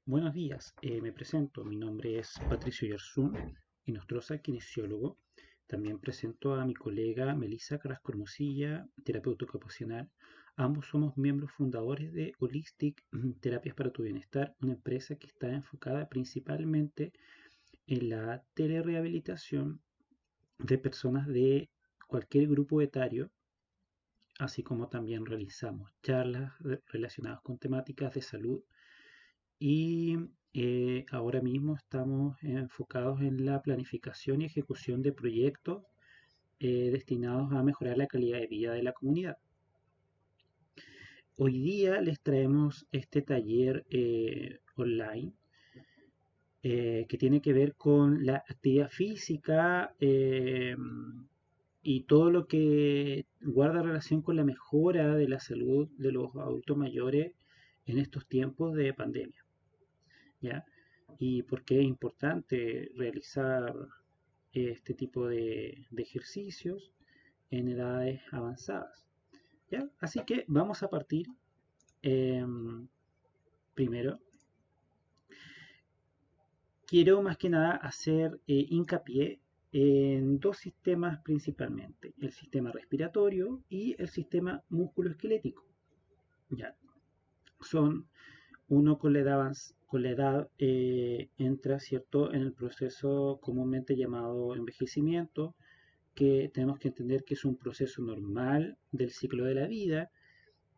Buenos días, me presento. Mi nombre es Patricio Yarzún, inostroza, kinesiólogo. También presento a mi colega Melissa Carrasco Hermosilla, terapeuta ocupacional. Ambos somos miembros fundadores de Holistic Terapias para tu Bienestar, una empresa que está enfocada principalmente en la telerehabilitación de personas de cualquier grupo etario, así como también realizamos charlas relacionadas con temáticas de salud y ahora mismo estamos enfocados en la planificación y ejecución de proyectos destinados a mejorar la calidad de vida de la comunidad. Hoy día les traemos este taller online que tiene que ver con la actividad física y todo lo que guarda relación con la mejora de la salud de los adultos mayores en estos tiempos de pandemia. ¿Ya? Y por qué es importante realizar este tipo de ejercicios en edades avanzadas. ¿Ya? Así que vamos a partir primero. Quiero más que nada hacer hincapié en dos sistemas principalmente, el sistema respiratorio y el sistema musculoesquelético. ¿Ya? Son uno con la edad entra, ¿cierto?, en el proceso comúnmente llamado envejecimiento, que tenemos que entender que es un proceso normal del ciclo de la vida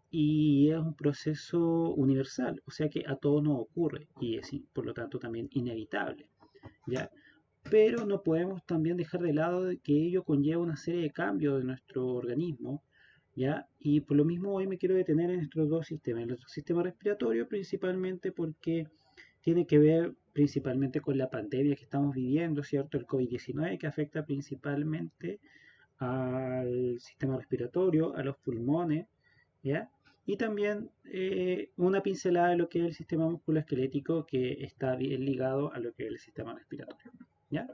y es un proceso universal, o sea que a todos nos ocurre y es por lo tanto también inevitable, ¿ya? Pero no podemos también dejar de lado de que ello conlleva una serie de cambios de nuestro organismo, ¿ya? Y por lo mismo hoy me quiero detener en estos dos sistemas. El sistema respiratorio principalmente porque tiene que ver principalmente con la pandemia que estamos viviendo, ¿cierto? El COVID-19 que afecta principalmente al sistema respiratorio, a los pulmones, ¿ya? Y también una pincelada de lo que es el sistema musculoesquelético que está bien ligado a lo que es el sistema respiratorio, ¿ya?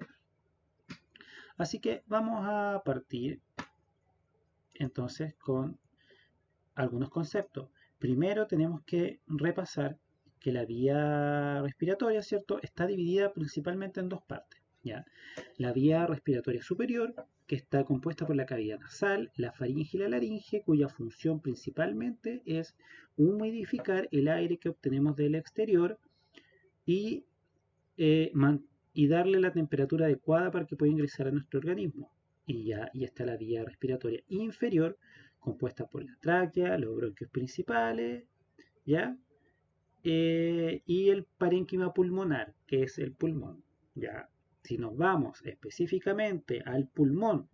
Así que vamos a partir entonces con algunos conceptos. Primero tenemos que repasar que la vía respiratoria, ¿cierto?, está dividida principalmente en dos partes, ¿ya? La vía respiratoria superior, que está compuesta por la cavidad nasal, la faringe y la laringe, cuya función principalmente es humidificar el aire que obtenemos del exterior y, eh, y darle la temperatura adecuada para que pueda ingresar a nuestro organismo. Y está la vía respiratoria inferior, compuesta por la tráquea, los bronquios principales, ¿ya? Y el parénquima pulmonar, que es el pulmón, ¿ya? Si nos vamos específicamente al pulmón,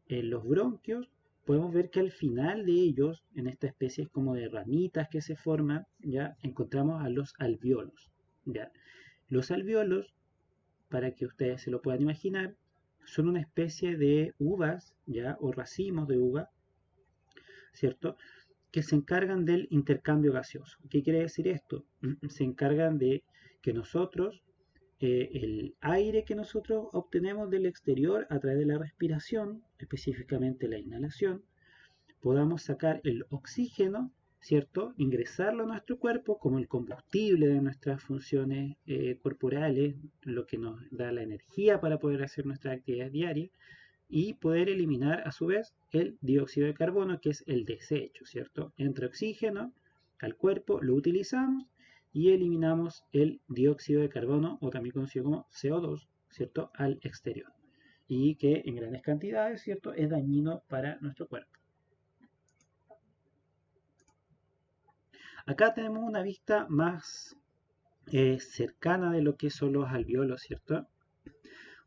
en los bronquios, podemos ver que al final de ellos, en esta especie como de ramitas que se forman, ¿ya? Encontramos a los alvéolos, ¿ya? Los alvéolos, para que ustedes se lo puedan imaginar, son una especie de uvas, ¿ya? O racimos de uva, ¿cierto?, que se encargan del intercambio gaseoso. ¿Qué quiere decir esto? Se encargan de que nosotros, el aire que nosotros obtenemos del exterior a través de la respiración, específicamente la inhalación, podamos sacar el oxígeno, ¿cierto? Ingresarlo a nuestro cuerpo como el combustible de nuestras funciones corporales, lo que nos da la energía para poder hacer nuestras actividades diarias y poder eliminar a su vez el dióxido de carbono, que es el desecho, ¿cierto? Entra oxígeno al cuerpo, lo utilizamos y eliminamos el dióxido de carbono, o también conocido como CO2, ¿cierto?, al exterior. Y que en grandes cantidades, ¿cierto?, es dañino para nuestro cuerpo. Acá tenemos una vista más cercana de lo que son los alvéolos, ¿cierto?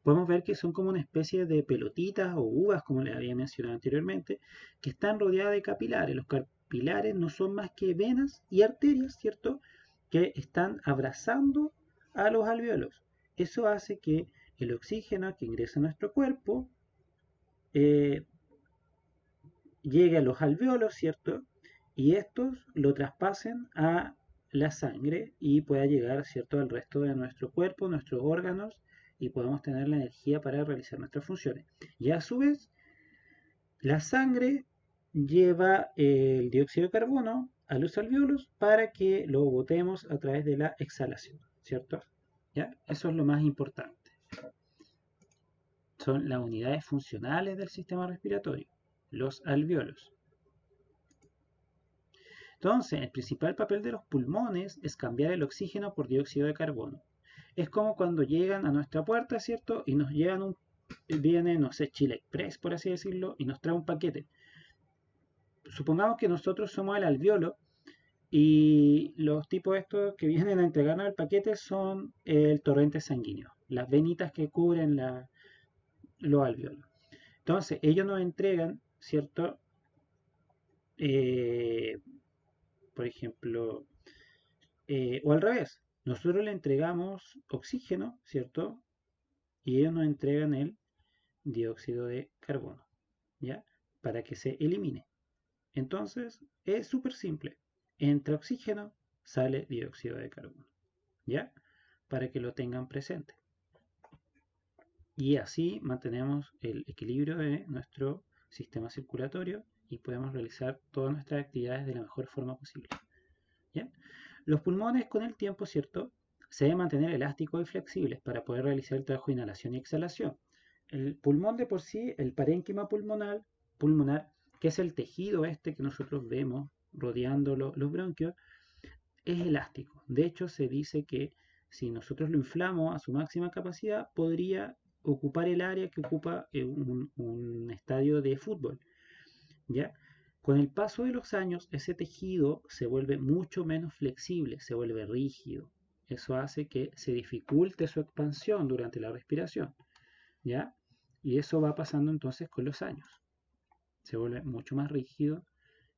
Podemos ver que son como una especie de pelotitas o uvas, como les había mencionado anteriormente, que están rodeadas de capilares. Los capilares no son más que venas y arterias, ¿cierto?, que están abrazando a los alvéolos. Eso hace que el oxígeno que ingresa a nuestro cuerpo eh, llegue a los alvéolos, ¿cierto?, y estos lo traspasen a la sangre y pueda llegar, ¿cierto?, al resto de nuestro cuerpo, nuestros órganos, y podemos tener la energía para realizar nuestras funciones. Y a su vez, la sangre lleva el dióxido de carbono a los alvéolos para que lo botemos a través de la exhalación, ¿cierto? ¿Ya? Eso es lo más importante. Son las unidades funcionales del sistema respiratorio, los alvéolos. Entonces, el principal papel de los pulmones es cambiar el oxígeno por dióxido de carbono. Es como cuando llegan a nuestra puerta, ¿cierto? Y nos llevan viene, no sé, Chile Express, por así decirlo, y nos trae un paquete. Supongamos que nosotros somos el alvéolo y los tipos estos que vienen a entregarnos el paquete son el torrente sanguíneo, las venitas que cubren los alvéolos. Entonces, ellos nos entregan, ¿cierto? Eh, por ejemplo, o al revés, nosotros le entregamos oxígeno, ¿cierto? Y ellos nos entregan el dióxido de carbono, ¿ya? Para que se elimine. Entonces, es súper simple. Entra oxígeno, sale dióxido de carbono, ¿ya? Para que lo tengan presente. Y así mantenemos el equilibrio de nuestro sistema circulatorio y podemos realizar todas nuestras actividades de la mejor forma posible. ¿Ya? Los pulmones con el tiempo, ¿cierto? Se deben mantener elásticos y flexibles para poder realizar el trabajo de inhalación y exhalación. El pulmón de por sí, el parénquima pulmonar, que es el tejido este que nosotros vemos rodeando los bronquios, es elástico. De hecho, se dice que si nosotros lo inflamos a su máxima capacidad, podría ocupar el área que ocupa un estadio de fútbol. ¿Ya? Con el paso de los años, ese tejido se vuelve mucho menos flexible, se vuelve rígido. Eso hace que se dificulte su expansión durante la respiración, ¿ya? Y eso va pasando entonces con los años. Se vuelve mucho más rígido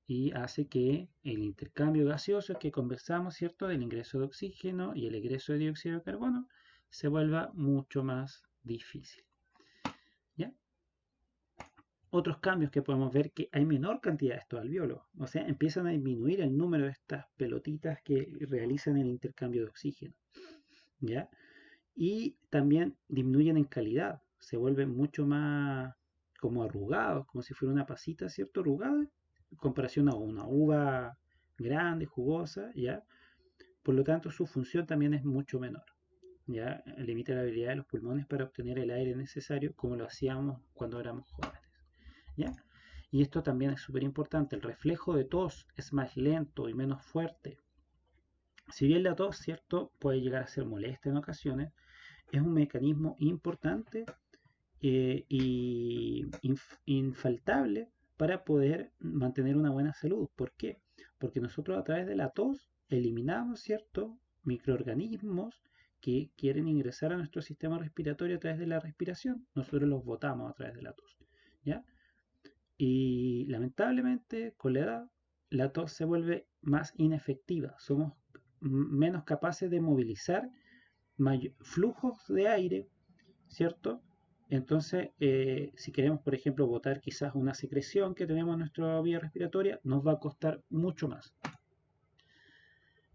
y hace que el intercambio gaseoso que conversamos, ¿cierto? Del ingreso de oxígeno y el egreso de dióxido de carbono se vuelva mucho más difícil, ¿ya? Otros cambios que podemos ver que hay menor cantidad de estos alvéolos, o sea, empiezan a disminuir el número de estas pelotitas que realizan el intercambio de oxígeno, ¿ya? Y también disminuyen en calidad, se vuelven mucho más como arrugados, como si fuera una pasita, ¿cierto? Arrugada, en comparación a una uva grande, jugosa, ¿ya? Por lo tanto, su función también es mucho menor, ¿ya? Limita la habilidad de los pulmones para obtener el aire necesario, como lo hacíamos cuando éramos jóvenes, ¿ya? Y esto también es súper importante, el reflejo de tos es más lento y menos fuerte. Si bien la tos, ¿cierto?, puede llegar a ser molesta en ocasiones, es un mecanismo importante y infaltable para poder mantener una buena salud. ¿Por qué? Porque nosotros a través de la tos eliminamos, ¿cierto?, microorganismos que quieren ingresar a nuestro sistema respiratorio a través de la respiración. Nosotros los botamos a través de la tos, ¿ya? Y lamentablemente con la edad la tos se vuelve más inefectiva. Somos menos capaces de movilizar flujos de aire, ¿cierto? Entonces, si queremos, por ejemplo, botar quizás una secreción que tenemos en nuestra vía respiratoria, nos va a costar mucho más.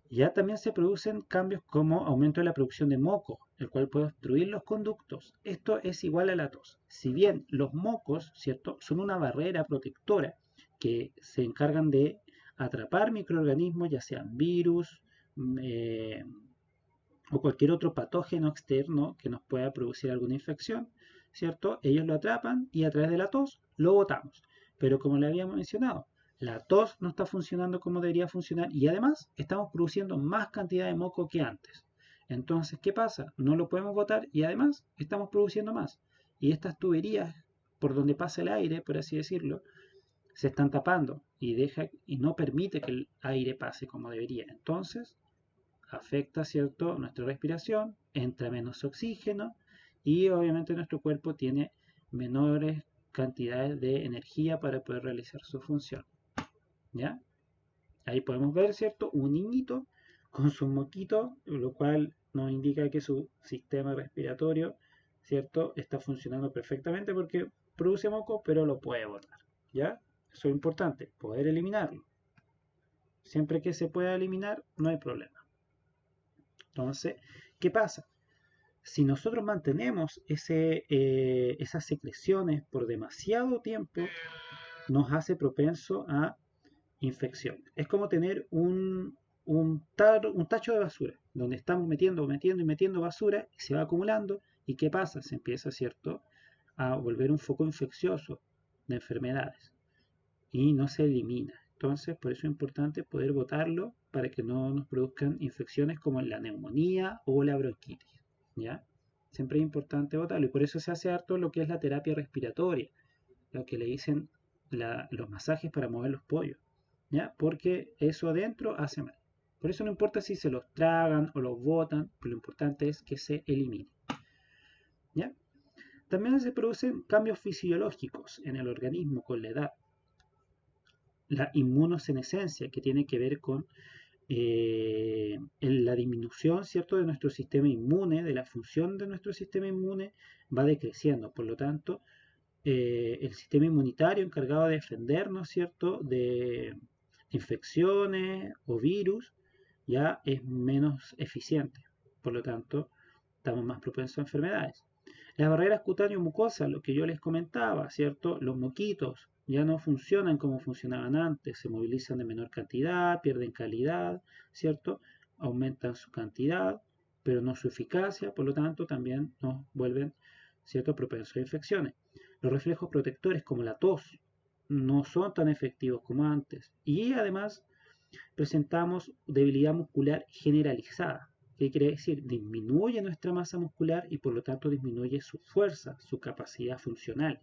Ya también se producen cambios como aumento de la producción de moco, el cual puede obstruir los conductos. Esto es igual a la tos. Si bien los mocos, ¿cierto?, son una barrera protectora que se encargan de atrapar microorganismos, ya sean virus o cualquier otro patógeno externo que nos pueda producir alguna infección, ¿cierto? Ellos lo atrapan y a través de la tos lo botamos. Pero como le habíamos mencionado, la tos no está funcionando como debería funcionar y además estamos produciendo más cantidad de moco que antes. Entonces, ¿qué pasa? No lo podemos botar y además estamos produciendo más. Y estas tuberías por donde pasa el aire, por así decirlo, se están tapando y no permite que el aire pase como debería. Entonces, afecta, ¿cierto?, nuestra respiración, entra menos oxígeno y obviamente nuestro cuerpo tiene menores cantidades de energía para poder realizar su función. ¿Ya? Ahí podemos ver, ¿cierto?, un niñito con su moquito, lo cual nos indica que su sistema respiratorio, ¿cierto?, está funcionando perfectamente porque produce moco, pero lo puede botar. ¿Ya? Eso es importante, poder eliminarlo. Siempre que se pueda eliminar, no hay problema. Entonces, ¿qué pasa? Si nosotros mantenemos esas secreciones por demasiado tiempo, nos hace propenso a infección. Es como tener un tacho de basura, donde estamos metiendo basura y se va acumulando. ¿Y qué pasa? Se empieza, ¿cierto?, a volver un foco infeccioso de enfermedades y no se elimina. Entonces, por eso es importante poder botarlo para que no nos produzcan infecciones como la neumonía o la bronquitis, ¿ya? Siempre es importante botarlo y por eso se hace harto lo que es la terapia respiratoria, lo que le dicen los masajes para mover los pollos, ¿ya? Porque eso adentro hace mal. Por eso no importa si se los tragan o los botan, lo importante es que se elimine, ¿ya? También se producen cambios fisiológicos en el organismo con la edad. La inmunosenescencia, que tiene que ver con la disminución, ¿cierto?, de nuestro sistema inmune, de la función de nuestro sistema inmune, va decreciendo. Por lo tanto, el sistema inmunitario encargado de defendernos, ¿cierto?, de infecciones o virus, ya es menos eficiente. Por lo tanto, estamos más propensos a enfermedades. Las barreras cutáneo-mucosas, lo que yo les comentaba, ¿cierto? Los moquitos ya no funcionan como funcionaban antes, se movilizan de menor cantidad, pierden calidad, ¿cierto? Aumentan su cantidad, pero no su eficacia, por lo tanto también nos vuelven, ¿cierto?, propensos a infecciones. Los reflejos protectores como la tos no son tan efectivos como antes y además presentamos debilidad muscular generalizada. ¿Qué quiere decir? Disminuye nuestra masa muscular y por lo tanto disminuye su fuerza, su capacidad funcional.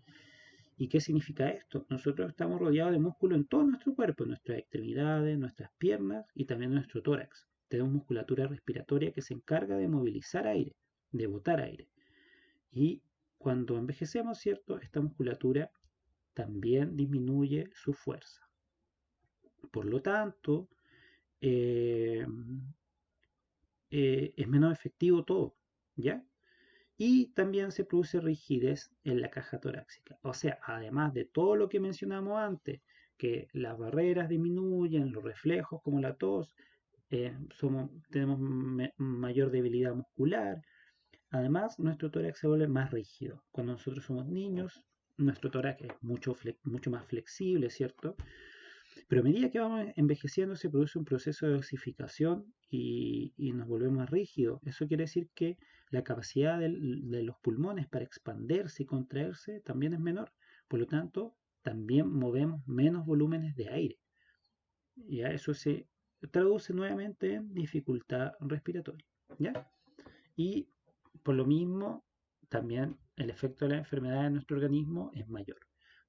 ¿Y qué significa esto? Nosotros estamos rodeados de músculo en todo nuestro cuerpo, en nuestras extremidades, nuestras piernas y también en nuestro tórax. Tenemos musculatura respiratoria que se encarga de movilizar aire, de botar aire. Y cuando envejecemos, ¿cierto? Esta musculatura también disminuye su fuerza. Por lo tanto, eh, es menos efectivo todo, ¿ya? Y también se produce rigidez en la caja torácica. O sea, además de todo lo que mencionamos antes, que las barreras disminuyen, los reflejos como la tos, tenemos mayor debilidad muscular. Además, nuestro tórax se vuelve más rígido. Cuando nosotros somos niños, nuestro tórax es mucho más flexible, ¿cierto? Pero a medida que vamos envejeciendo se produce un proceso de osificación y nos volvemos más rígidos. Eso quiere decir que la capacidad de los pulmones para expandirse y contraerse también es menor. Por lo tanto, también movemos menos volúmenes de aire. Ya eso se traduce nuevamente en dificultad respiratoria. ¿Ya? Y por lo mismo, también el efecto de la enfermedad en nuestro organismo es mayor.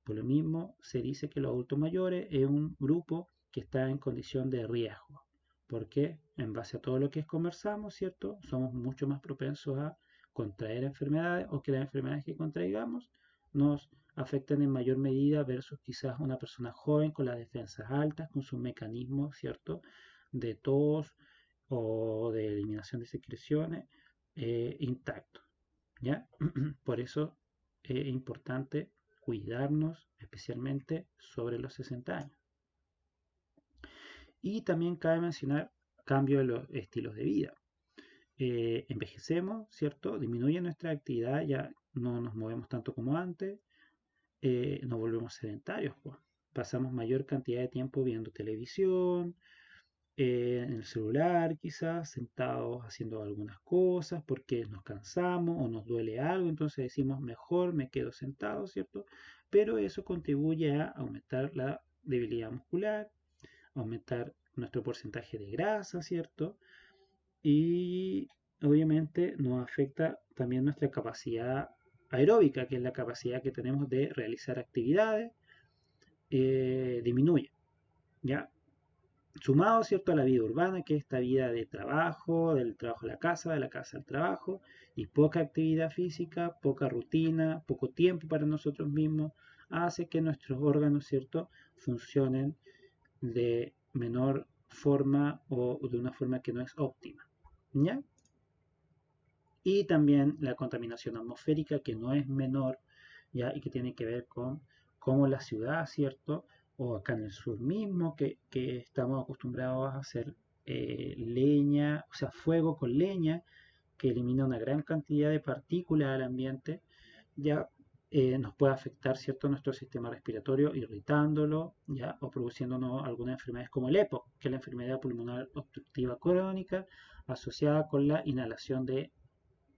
Por lo mismo, se dice que los adultos mayores es un grupo que está en condición de riesgo, porque en base a todo lo que conversamos, ¿cierto? Somos mucho más propensos a contraer enfermedades o que las enfermedades que contraigamos nos afecten en mayor medida versus quizás una persona joven con las defensas altas, con sus mecanismos, ¿cierto?, de tos o de eliminación de secreciones intactos, ¿ya? Por eso es importante cuidarnos, especialmente sobre los 60 años. Y también cabe mencionar cambio de los estilos de vida. Envejecemos, ¿cierto? Disminuye nuestra actividad, ya no nos movemos tanto como antes, nos volvemos sedentarios, pues. Pasamos mayor cantidad de tiempo viendo televisión, en el celular quizás, sentados haciendo algunas cosas porque nos cansamos o nos duele algo, entonces decimos mejor me quedo sentado, ¿cierto? Pero eso contribuye a aumentar la debilidad muscular, aumentar nuestro porcentaje de grasa, ¿cierto? Y obviamente nos afecta también nuestra capacidad aeróbica, que es la capacidad que tenemos de realizar actividades, disminuye, ¿ya? Sumado, ¿cierto?, a la vida urbana, que es esta vida de trabajo, del trabajo a la casa, de la casa al trabajo, y poca actividad física, poca rutina, poco tiempo para nosotros mismos, hace que nuestros órganos, ¿cierto?, funcionen de menor forma o de una forma que no es óptima, ¿ya? Y también la contaminación atmosférica, que no es menor, ¿ya? Y que tiene que ver con cómo la ciudad, ¿cierto?, o acá en el sur mismo, que estamos acostumbrados a hacer leña, o sea, fuego con leña, que elimina una gran cantidad de partículas al ambiente, ya nos puede afectar, ¿cierto?, nuestro sistema respiratorio, irritándolo, ¿ya? O produciéndonos algunas enfermedades como el EPOC, que es la enfermedad pulmonar obstructiva crónica asociada con la inhalación de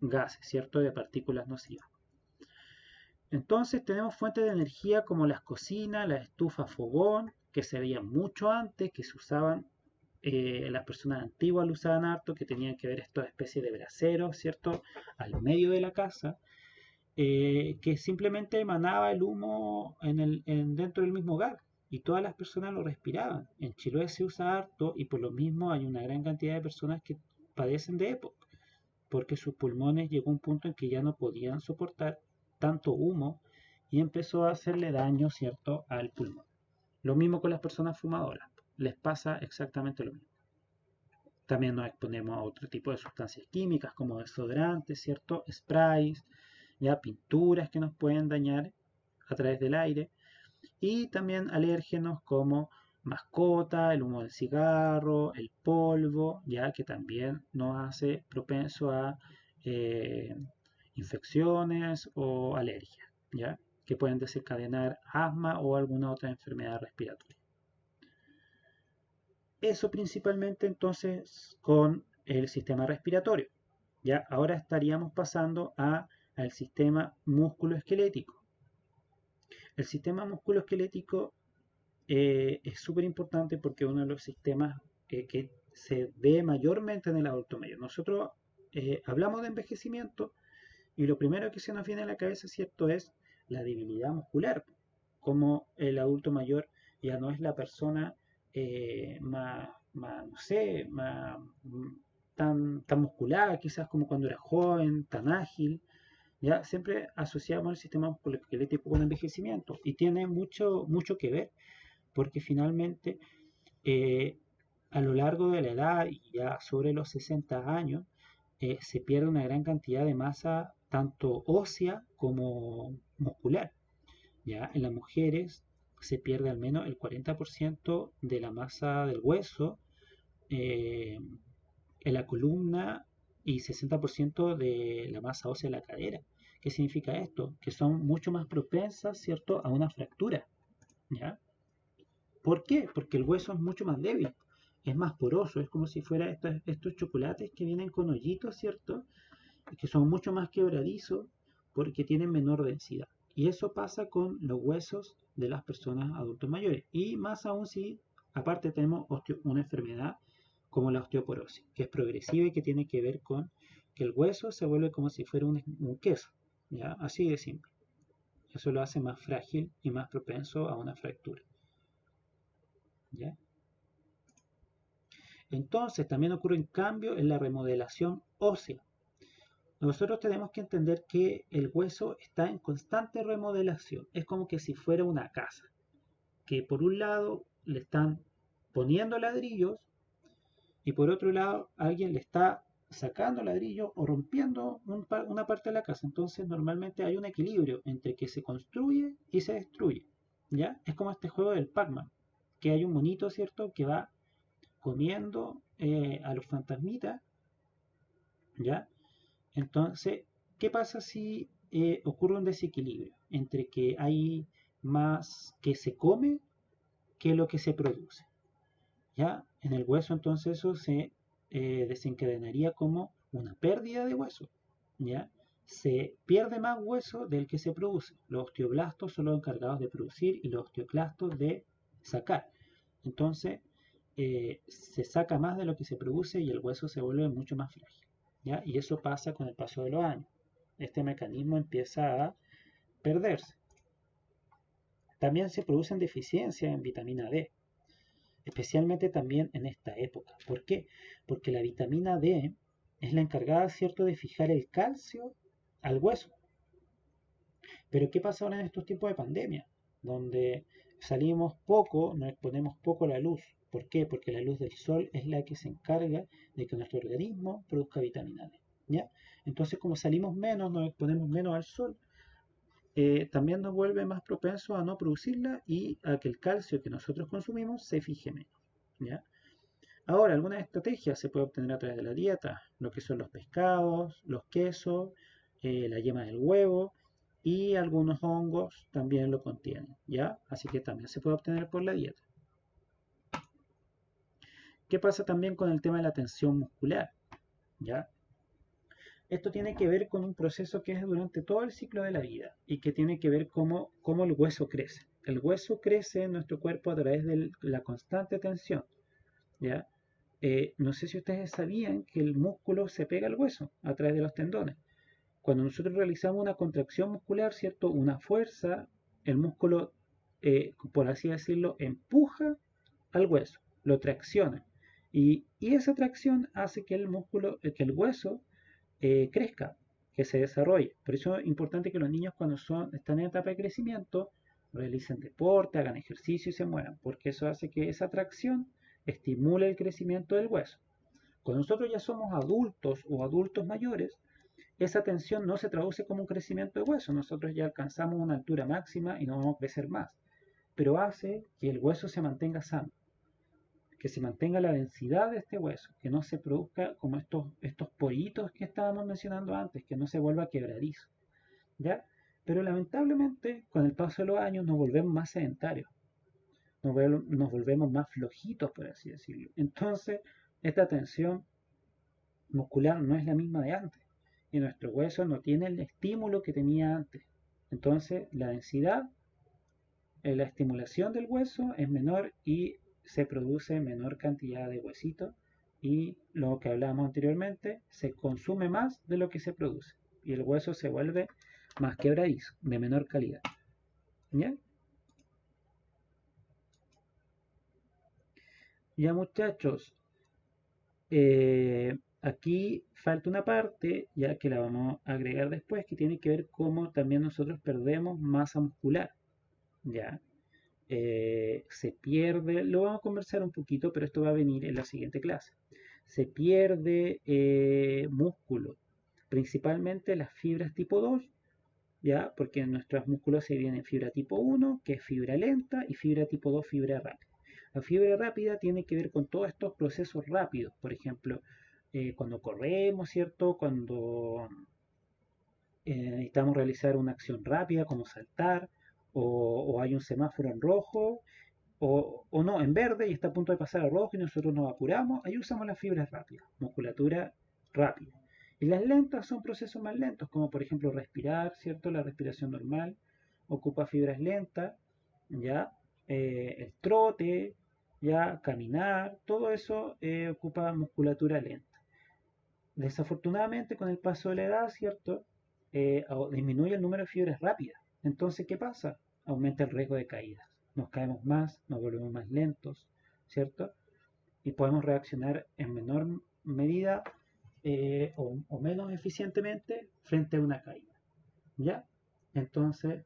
gases, ¿cierto?, de partículas nocivas. Entonces tenemos fuentes de energía como las cocinas, las estufas fogón, que se veían mucho antes, que se usaban, las personas antiguas lo usaban harto, que tenían que ver estas especies de braseros, ¿cierto?, al medio de la casa, que simplemente emanaba el humo dentro del mismo hogar y todas las personas lo respiraban. En Chiloé se usa harto y por lo mismo hay una gran cantidad de personas que padecen de EPOC, porque sus pulmones llegó a un punto en que ya no podían soportar tanto humo y empezó a hacerle daño, ¿cierto?, al pulmón. Lo mismo con las personas fumadoras, les pasa exactamente lo mismo. También nos exponemos a otro tipo de sustancias químicas como desodorantes, ¿cierto?, sprays, ya pinturas que nos pueden dañar a través del aire y también alérgenos como mascota, el humo del cigarro, el polvo, ya que también nos hace propenso a eh, infecciones o alergias, ya que pueden desencadenar asma o alguna otra enfermedad respiratoria. Eso principalmente entonces con el sistema respiratorio. Ya ahora estaríamos pasando al sistema musculoesquelético. El sistema musculoesquelético es súper importante porque es uno de los sistemas que se ve mayormente en el adulto mayor. Nosotros hablamos de envejecimiento y lo primero que se nos viene a la cabeza, ¿cierto?, es la debilidad muscular, como el adulto mayor ya no es la persona no sé, tan musculada quizás como cuando era joven, tan ágil. Ya siempre asociamos el sistema musculoesquelético con envejecimiento y tiene mucho que ver porque finalmente eh, a lo largo de la edad y ya sobre los 60 años se pierde una gran cantidad de masa tanto ósea como muscular. Ya en las mujeres se pierde al menos el 40% de la masa del hueso, eh, en la columna y 60% de la masa ósea de la cadera. ¿Qué significa esto? Que son mucho más propensas, ¿cierto?, a una fractura. ¿Ya? ¿Por qué? Porque el hueso es mucho más débil, es más poroso, es como si fuera estos chocolates que vienen con hoyitos, ¿cierto? Que son mucho más quebradizos porque tienen menor densidad. Y eso pasa con los huesos de las personas adultos mayores. Y más aún si aparte tenemos una enfermedad como la osteoporosis, que es progresiva y que tiene que ver con que el hueso se vuelve como si fuera un queso, ¿ya? Así de simple. Eso lo hace más frágil y más propenso a una fractura, ¿ya? Entonces también ocurre un cambio en la remodelación ósea. Nosotros tenemos que entender que el hueso está en constante remodelación. Es como que si fuera una casa, que por un lado le están poniendo ladrillos y por otro lado alguien le está sacando ladrillos o rompiendo una parte de la casa. Entonces normalmente hay un equilibrio entre que se construye y se destruye. ¿Ya? Es como este juego del Pac-Man, que hay un monito, ¿cierto?, que va comiendo a los fantasmitas, ¿ya? Entonces, ¿qué pasa si ocurre un desequilibrio entre que hay más que se come que lo que se produce? ¿Ya? En el hueso entonces eso se desencadenaría como una pérdida de hueso, ¿ya? Se pierde más hueso del que se produce. Los osteoblastos son los encargados de producir y los osteoclastos de sacar. Entonces, se saca más de lo que se produce y el hueso se vuelve mucho más frágil, ¿ya? Y eso pasa con el paso de los años. Este mecanismo empieza a perderse. También se producen deficiencias en vitamina D, especialmente también en esta época. ¿Por qué? Porque la vitamina D es la encargada, ¿cierto?, de fijar el calcio al hueso. Pero ¿qué pasa ahora en estos tiempos de pandemia? Donde salimos poco, nos exponemos poco a la luz. ¿Por qué? Porque la luz del sol es la que se encarga de que nuestro organismo produzca vitamina D. ¿Ya? Entonces, como salimos menos, nos exponemos menos al sol, también nos vuelve más propensos a no producirla y a que el calcio que nosotros consumimos se fije menos. ¿Ya? Ahora, algunas estrategias se puede obtener a través de la dieta, lo que son los pescados, los quesos, la yema del huevo, y algunos hongos también lo contienen, ¿ya? Así que también se puede obtener por la dieta. ¿Qué pasa también con el tema de la tensión muscular? ¿Ya? Esto tiene que ver con un proceso que es durante todo el ciclo de la vida y que tiene que ver cómo el hueso crece. El hueso crece en nuestro cuerpo a través de la constante tensión, ¿ya? No sé si ustedes sabían que el músculo se pega al hueso a través de los tendones. Cuando nosotros realizamos una contracción muscular, ¿cierto? Una fuerza, el músculo, por así decirlo, empuja al hueso, lo tracciona. Y esa tracción hace que el músculo, que el hueso crezca, que se desarrolle. Por eso es importante que los niños cuando están en etapa de crecimiento realicen deporte, hagan ejercicio y se muevan, porque eso hace que esa tracción estimule el crecimiento del hueso. Cuando nosotros ya somos adultos o adultos mayores, esa tensión no se traduce como un crecimiento de hueso. Nosotros ya alcanzamos una altura máxima y no vamos a crecer más, pero hace que el hueso se mantenga sano, que se mantenga la densidad de este hueso, que no se produzca como estos poritos que estábamos mencionando antes, que no se vuelva quebradizo, ¿ya? Pero lamentablemente, con el paso de los años nos volvemos más sedentarios, nos volvemos más flojitos, por así decirlo. Entonces, esta tensión muscular no es la misma de antes y nuestro hueso no tiene el estímulo que tenía antes. Entonces, la densidad, la estimulación del hueso es menor y se produce menor cantidad de huesito y lo que hablábamos anteriormente, se consume más de lo que se produce y el hueso se vuelve más quebradizo, de menor calidad. ¿Ya? Ya muchachos, aquí falta una parte, ya que la vamos a agregar después, que tiene que ver cómo también nosotros perdemos masa muscular. ¿Ya? Se pierde, lo vamos a conversar un poquito, pero esto va a venir en la siguiente clase. Se pierde músculo, principalmente las fibras tipo 2, ¿ya? Porque en nuestros músculos se dividen en fibra tipo 1, que es fibra lenta, y fibra tipo 2, fibra rápida. La fibra rápida tiene que ver con todos estos procesos rápidos, por ejemplo, cuando corremos, ¿cierto? Cuando necesitamos realizar una acción rápida como saltar, o hay un semáforo en rojo, o no, en verde y está a punto de pasar a rojo y nosotros nos apuramos, ahí usamos las fibras rápidas, musculatura rápida. Y las lentas son procesos más lentos, como por ejemplo respirar, ¿cierto? La respiración normal ocupa fibras lentas, ¿ya? El trote, ¿ya? Caminar, todo eso ocupa musculatura lenta. Desafortunadamente, con el paso de la edad, ¿cierto? Disminuye el número de fibras rápidas. Entonces, ¿qué pasa? Aumenta el riesgo de caídas. Nos caemos más, nos volvemos más lentos, ¿cierto? Y podemos reaccionar en menor medida o menos eficientemente frente a una caída, ¿ya? Entonces,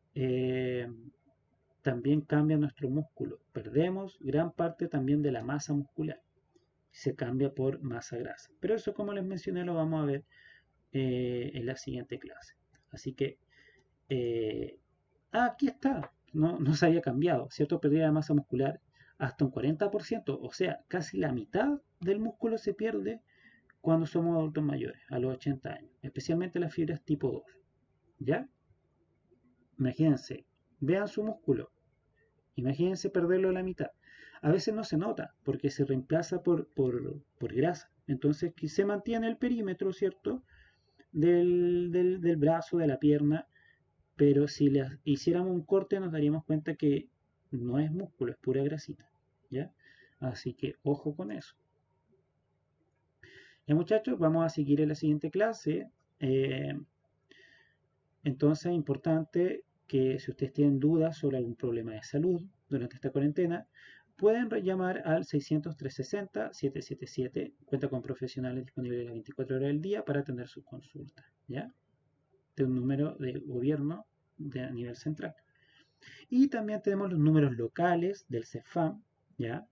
también cambia nuestro músculo. Perdemos gran parte también de la masa muscular. Se cambia por masa grasa. Pero eso, como les mencioné, lo vamos a ver en la siguiente clase. Así que, aquí está, no se había cambiado, ¿cierto? Pérdida de masa muscular hasta un 40%, o sea, casi la mitad del músculo se pierde cuando somos adultos mayores, a los 80 años, especialmente las fibras tipo 2, ¿ya? Imagínense, vean su músculo, imagínense perderlo a la mitad. A veces no se nota porque se reemplaza por grasa, entonces se mantiene el perímetro, ¿cierto? Del brazo, de la pierna, pero si le hiciéramos un corte nos daríamos cuenta que no es músculo, es pura grasita, ¿ya? Así que ojo con eso. Ya muchachos, vamos a seguir en la siguiente clase. Entonces es importante que si ustedes tienen dudas sobre algún problema de salud durante esta cuarentena, pueden llamar al 600-360-777. Cuenta con profesionales disponibles las 24 horas del día para atender sus consultas, ¿ya? De un número de gobierno a nivel central. Y también tenemos los números locales del CEFAM, ¿ya?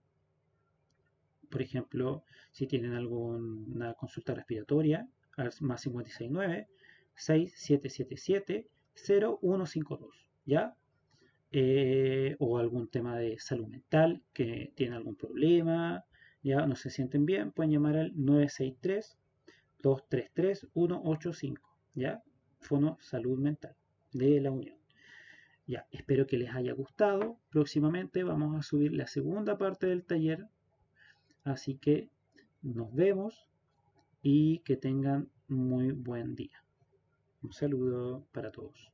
Por ejemplo, si tienen alguna consulta respiratoria, al más 569-6777-0152, ¿ya? O algún tema de salud mental, que tienen algún problema, ya no se sienten bien, pueden llamar al 963-233-185, ¿ya? Fono Salud Mental. de la unión. Ya, espero que les haya gustado. Próximamente vamos a subir la segunda parte del taller. Así que nos vemos y que tengan muy buen día. Un saludo para todos.